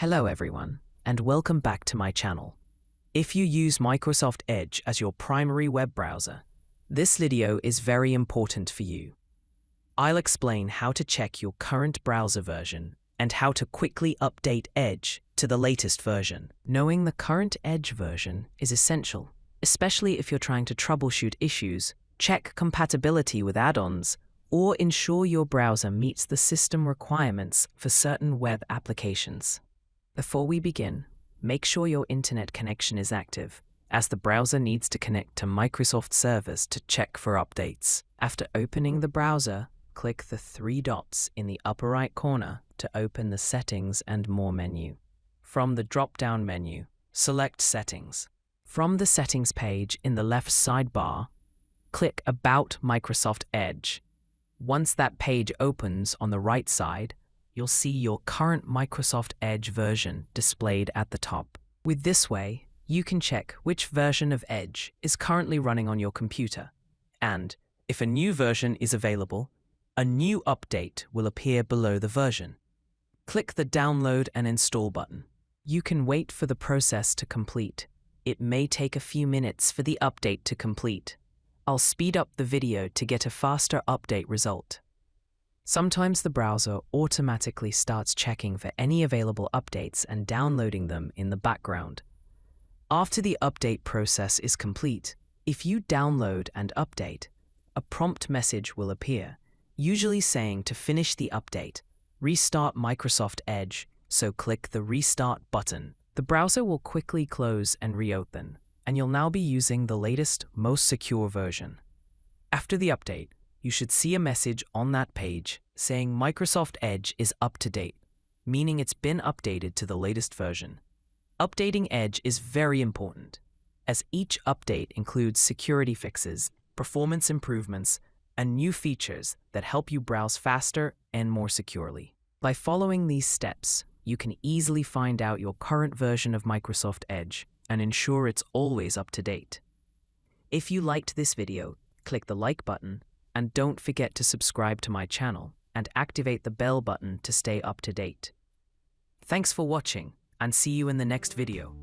Hello everyone, and welcome back to my channel. If you use Microsoft Edge as your primary web browser, this video is very important for you. I'll explain how to check your current browser version and how to quickly update Edge to the latest version. Knowing the current Edge version is essential, especially if you're trying to troubleshoot issues, check compatibility with add-ons, or ensure your browser meets the system requirements for certain web applications. Before we begin, make sure your internet connection is active, as the browser needs to connect to Microsoft servers to check for updates. After opening the browser, click the three dots in the upper right corner to open the Settings and More menu. From the drop-down menu, select Settings. From the Settings page in the left sidebar, click About Microsoft Edge. Once that page opens on the right side, you'll see your current Microsoft Edge version displayed at the top. With this way, you can check which version of Edge is currently running on your computer, and if a new version is available, a new update will appear below the version. Click the Download and Install button. You can wait for the process to complete. It may take a few minutes for the update to complete. I'll speed up the video to get a faster update result. Sometimes the browser automatically starts checking for any available updates and downloading them in the background. After the update process is complete, if you download and update, a prompt message will appear, usually saying to finish the update, restart Microsoft Edge, so click the Restart button. The browser will quickly close and reopen, and you'll now be using the latest, most secure version. After the update, you should see a message on that page saying Microsoft Edge is up to date, meaning it's been updated to the latest version. Updating Edge is very important, as each update includes security fixes, performance improvements, and new features that help you browse faster and more securely. By following these steps, you can easily find out your current version of Microsoft Edge and ensure it's always up to date. If you liked this video, click the like button, and don't forget to subscribe to my channel and activate the bell button to stay up to date. Thanks for watching, and see you in the next video.